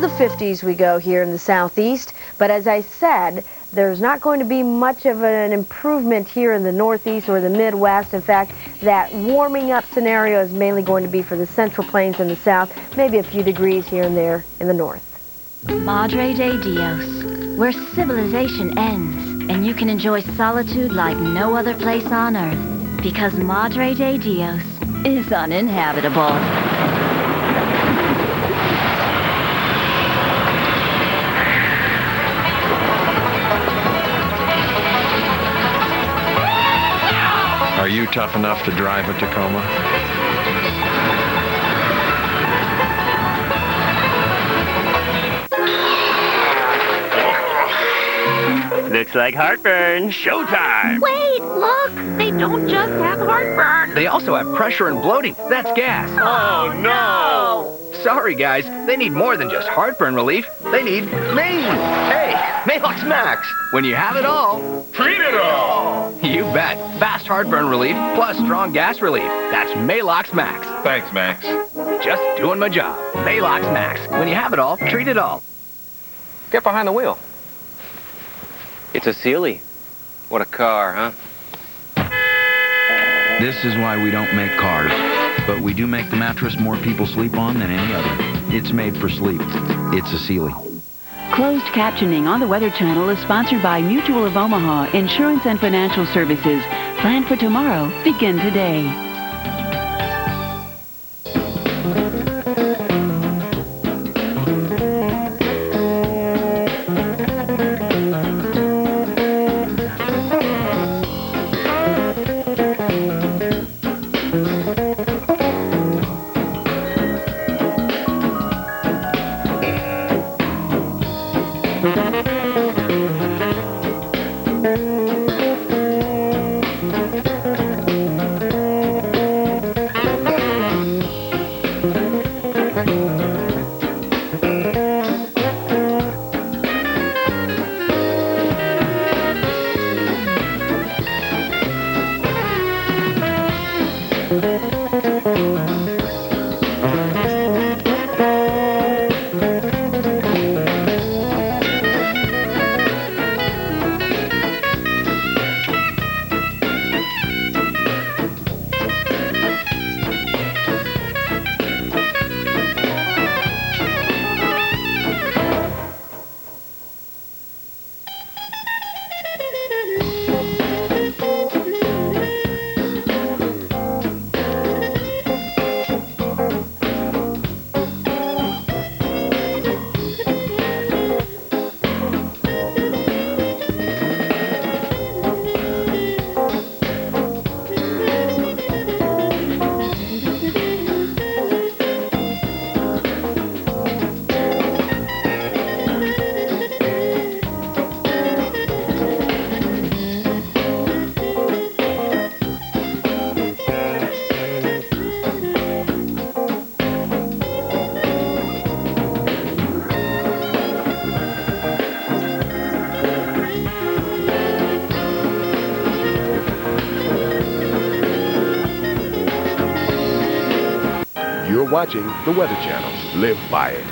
the 50s we go here in the southeast, but as I said, there's not going to be much of an improvement here in the northeast or the Midwest. In fact, that warming up scenario is mainly going to be for the Central Plains in the south, maybe a few degrees here and there in the north. Madre de Dios, where civilization ends and you can enjoy solitude like no other place on earth, because Madre de Dios is uninhabitable. Are you tough enough to drive a Tacoma? Looks like heartburn. Showtime! Wait, look! They don't just have heartburn. They also have pressure and bloating. That's gas. Oh, no! Sorry, guys. They need more than just heartburn relief. They need me. Hey, Maalox Max. When you have it all, Treat it all! you bet. Fast heartburn relief plus strong gas relief. That's Maalox Max. Thanks, Max. Just doing my job. Maalox Max. When you have it all, treat it all. Get behind the wheel. It's a Sealy. What a car, huh? This is why we don't make cars, but we do make the mattress more people sleep on than any other. It's made for sleep. It's a Sealy. Closed captioning on the Weather Channel is sponsored by Mutual of Omaha Insurance and Financial Services. Plan for tomorrow. Begin today. You're watching the Weather Channel. Live by it.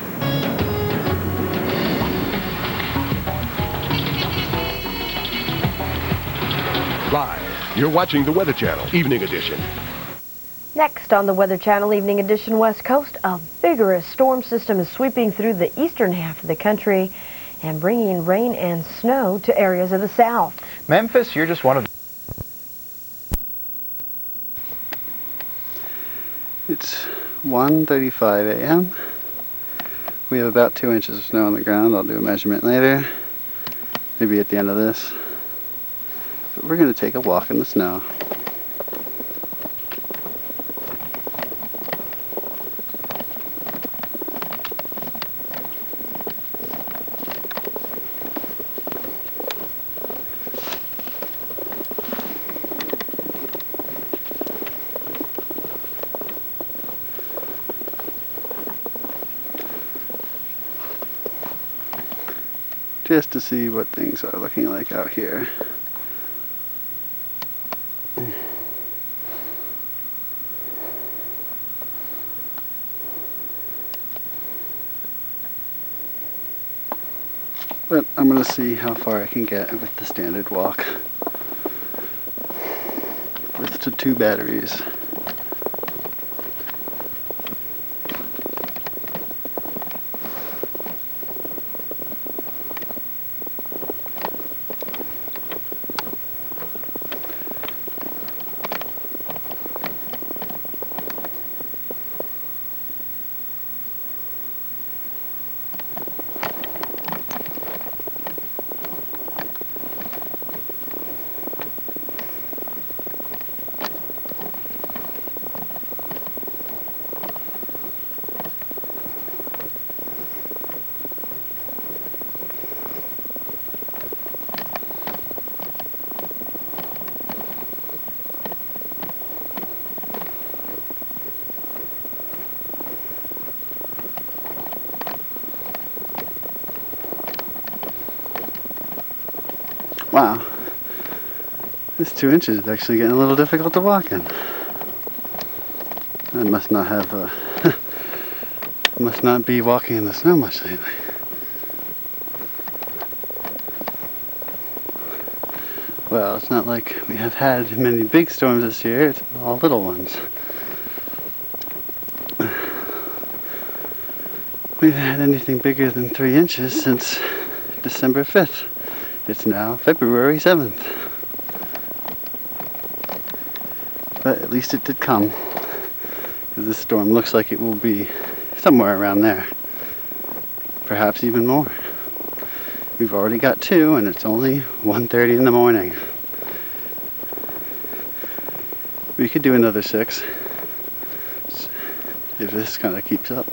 Live, you're watching the Weather Channel, Evening Edition. Next on the Weather Channel Evening Edition West Coast, a vigorous storm system is sweeping through the eastern half of the country and bringing rain and snow to areas of the south. Memphis, you're just one of... It's 1:35 a.m. We have about 2 inches of snow on the ground. I'll do a measurement later, maybe at the end of this. But we're going to take a walk in the snow. Just to see what things are looking like out here. But I'm going to see how far I can get with the standard walk with the 2 batteries. Wow, this 2 inches is actually getting a little difficult to walk in. I must not have, must not be walking in the snow much lately. Well, it's not like we have had many big storms this year, it's all little ones. We've had anything bigger than 3 inches since December 5th. It's now February 7th. But at least it did come, because this storm looks like it will be somewhere around there. Perhaps even more. We've already got 2 and it's only 1:30 in the morning. We could do another 6 if this kind of keeps up.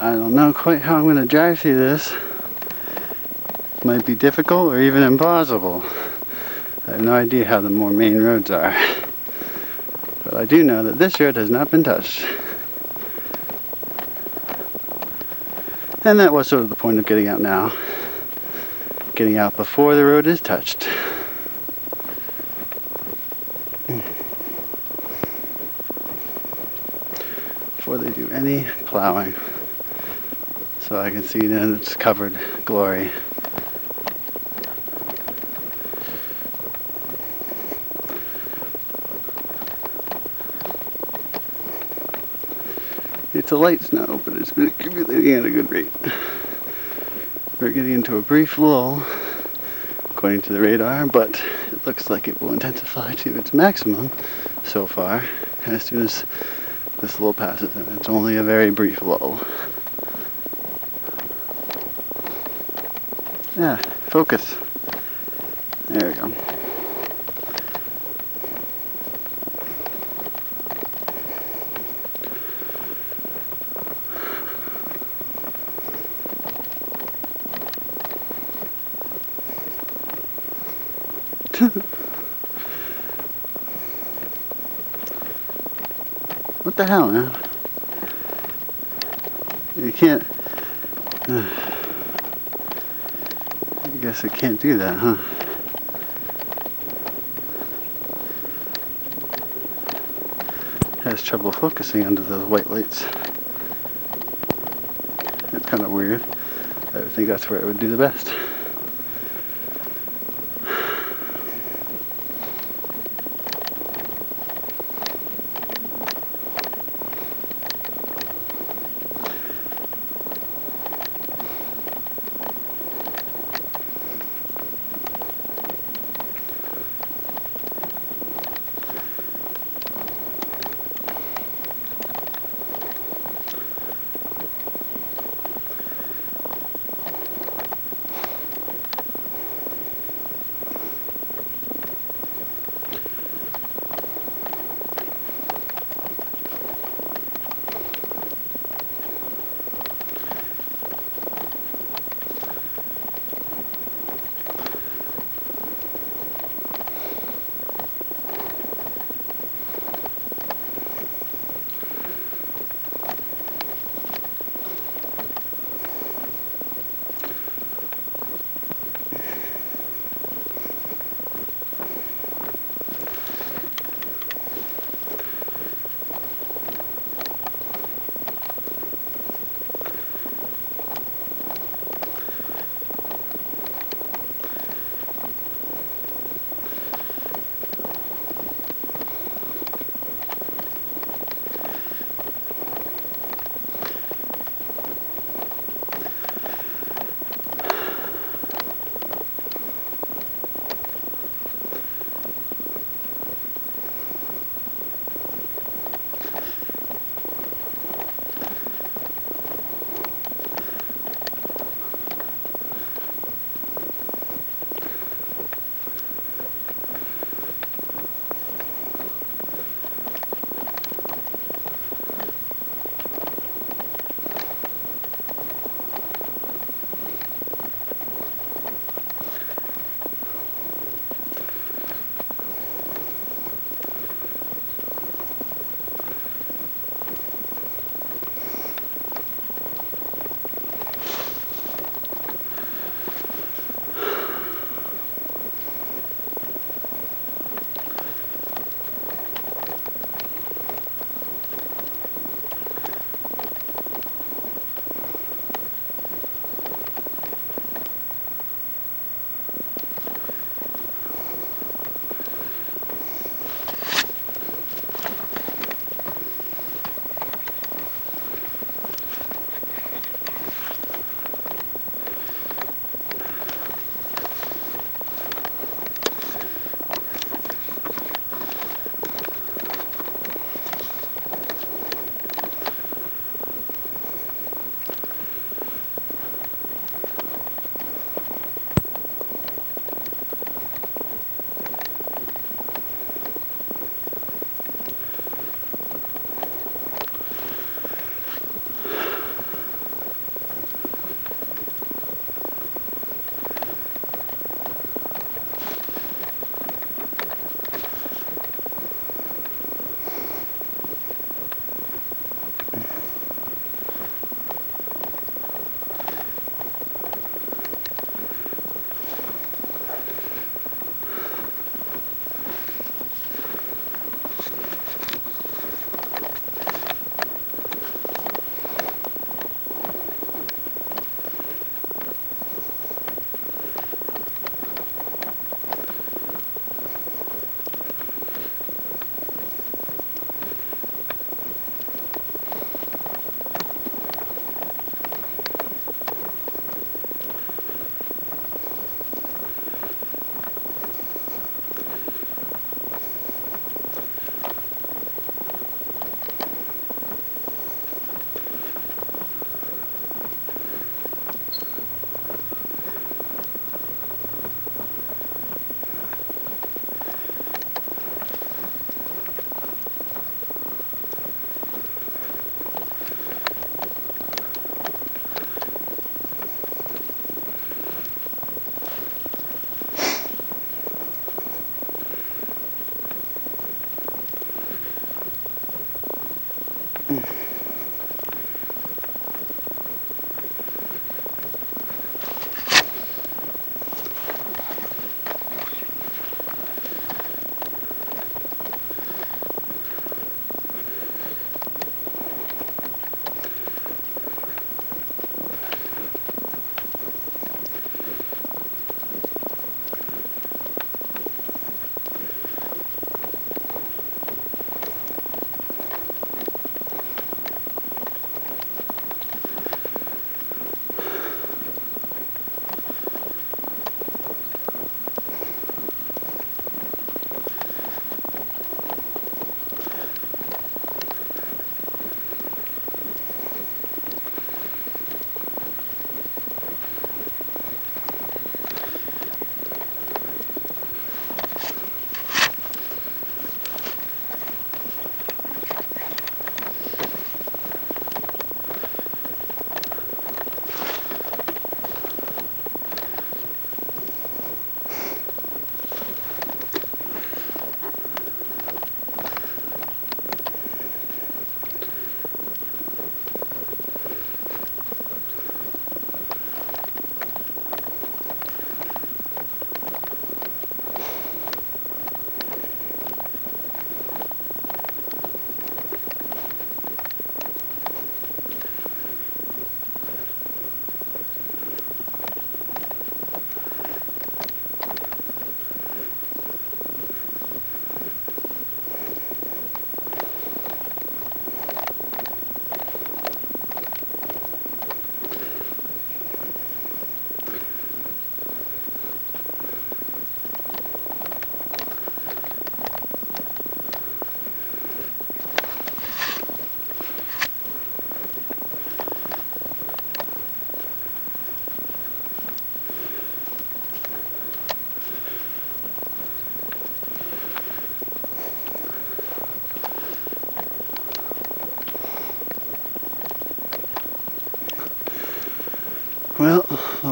I don't know quite how I'm going to drive through this. It might be difficult or even impossible. I have no idea how the more main roads are. But I do know that this road has not been touched. And that was sort of the point of getting out now. Getting out before the road is touched. Before they do any plowing. So I can see it in its covered glory. It's a light snow, but it's been accumulating at a good rate. We're getting into a brief lull, according to the radar, but it looks like it will intensify to its maximum so far as soon as this lull passes, and it's only a very brief lull. Yeah, focus. There we go. What the hell, man? You can't... I guess I can't do that, huh? Has trouble focusing under those white lights. It's kind of weird. I would think that's where it would do the best.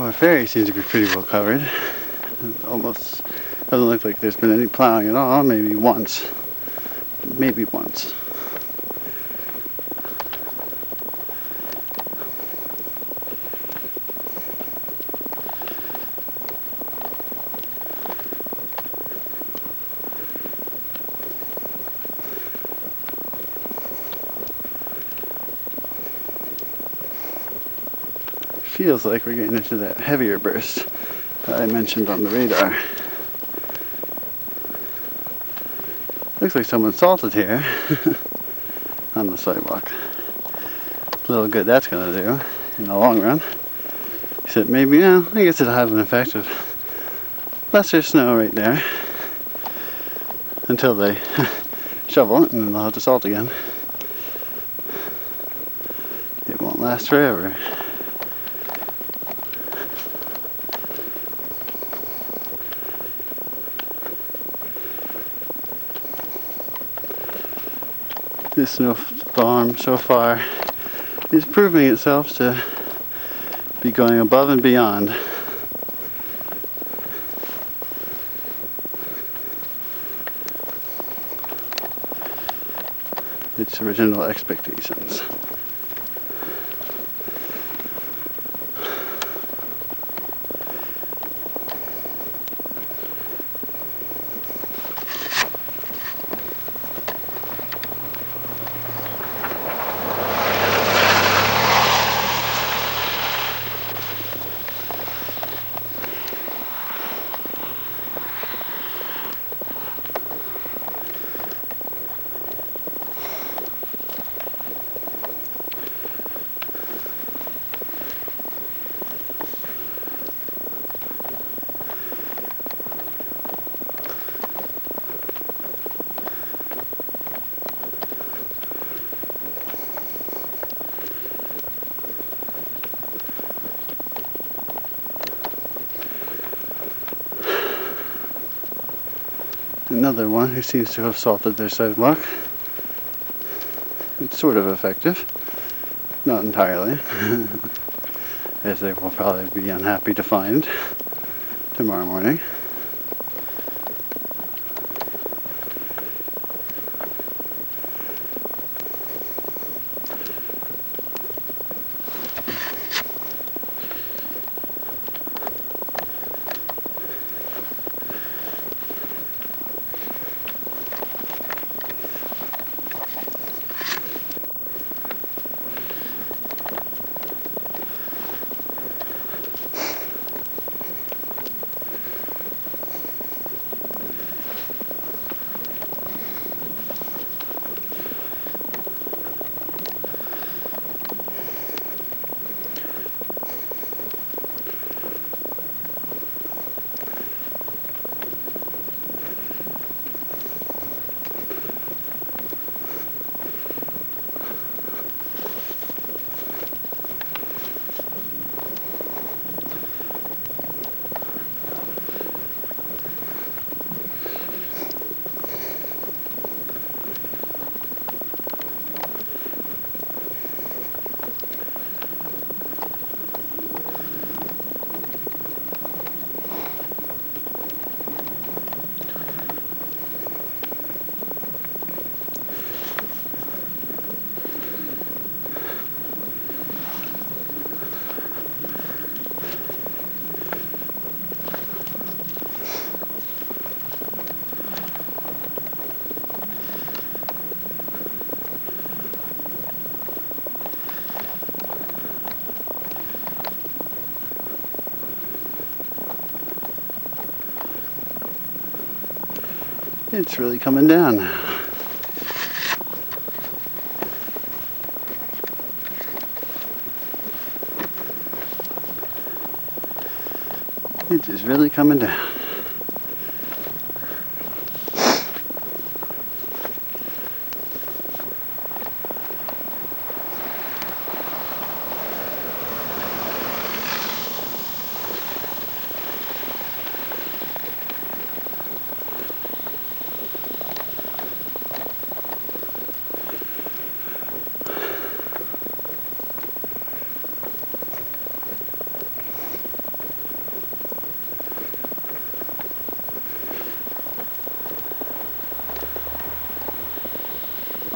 Our ferry seems to be pretty well covered. It almost doesn't look like there's been any plowing at all. Maybe once. Maybe once. Feels like we're getting into that heavier burst that I mentioned on the radar. Looks like someone salted here on the sidewalk. Little good that's going to do in the long run. Except maybe, I guess it'll have an effect of lesser snow right there until they shovel it, and then they'll have to salt again. It won't last forever. This snowstorm so far is proving itself to be going above and beyond its original expectations. Another one who seems to have salted their sidewalk. It's sort of effective. Not entirely. As they will probably be unhappy to find tomorrow morning. It's really coming down. It is really coming down.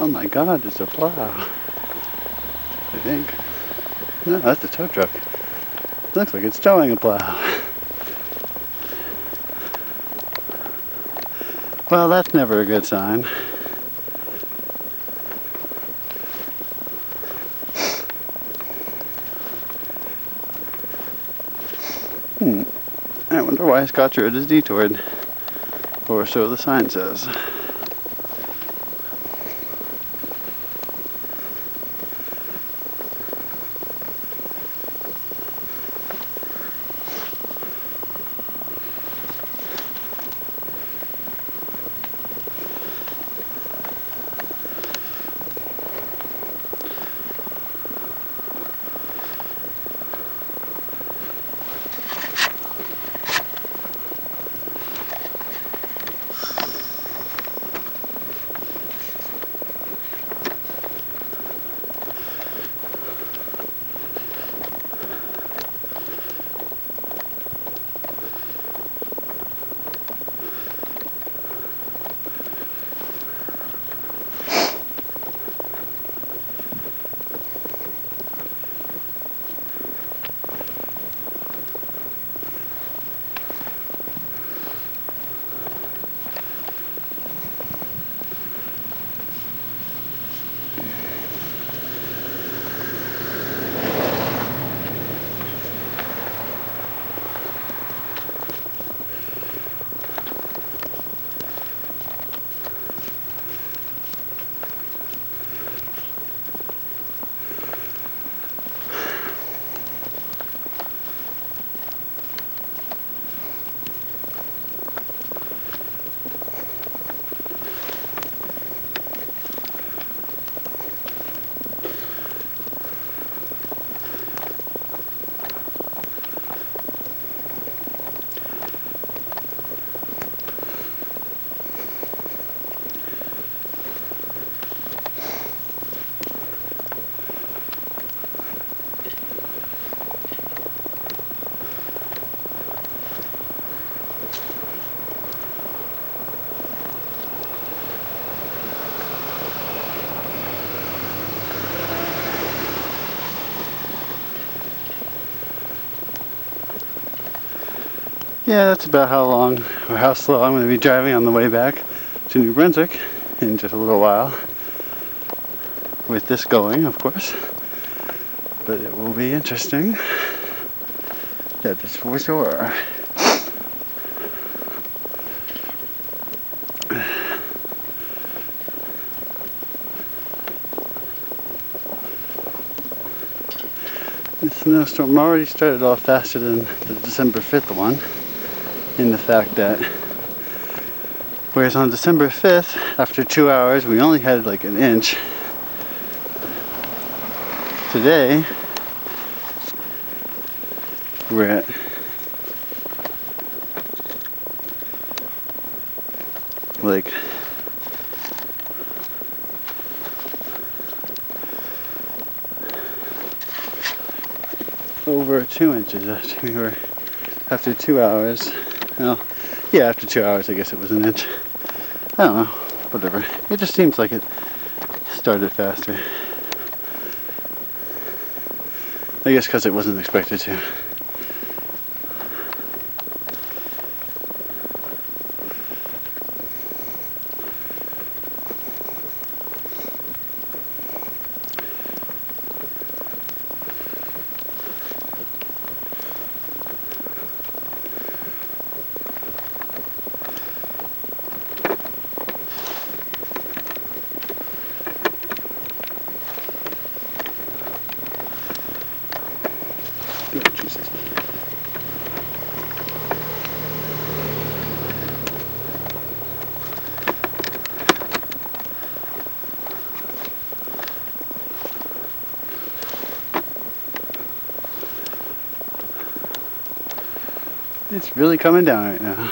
Oh my God, it's a plow. I think. No, that's a tow truck. Looks like it's towing a plow. Well, that's never a good sign. I wonder why Scotch Road is detoured, or so the sign says. Yeah, that's about how long or how slow I'm going to be driving on the way back to New Brunswick in just a little while. With this going, of course. But it will be interesting. That is for sure. The snowstorm already started off faster than the December 5th one, in the fact that whereas on December 5th, after 2 hours, we only had like an inch. Today, we're at like over 2 inches after 2 hours. Well, yeah, after 2 hours, I guess it was an inch. I don't know, whatever. It just seems like it started faster. I guess because it wasn't expected to. Jesus. It's really coming down right now.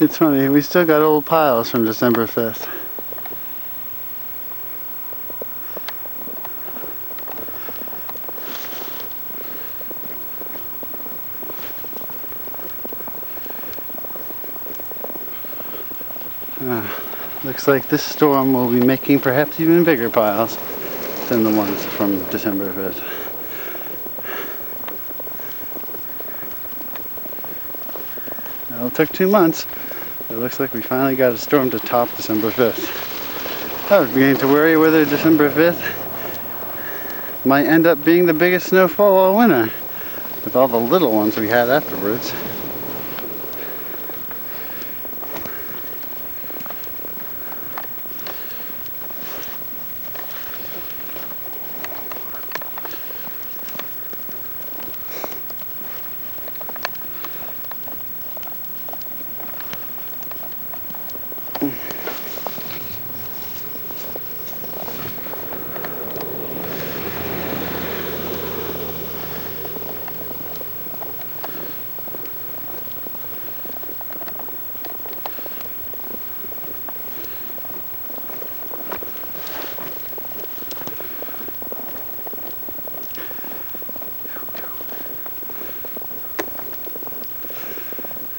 It's funny, we still got old piles from December 5th. Looks like this storm will be making perhaps even bigger piles than the ones from December 5th. Well, it took 2 months. It looks like we finally got a storm to top December 5th. I was beginning to worry whether December 5th might end up being the biggest snowfall all winter with all the little ones we had afterwards.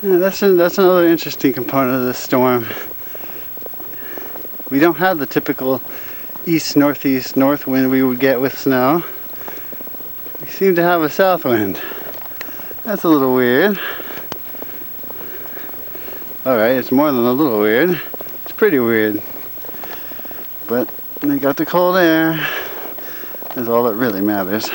Yeah, that's another interesting component of this storm. We don't have the typical east-northeast north wind we would get with snow. We seem to have a south wind. That's a little weird. Alright, it's more than a little weird. It's pretty weird. But we got the cold air. That's all that really matters.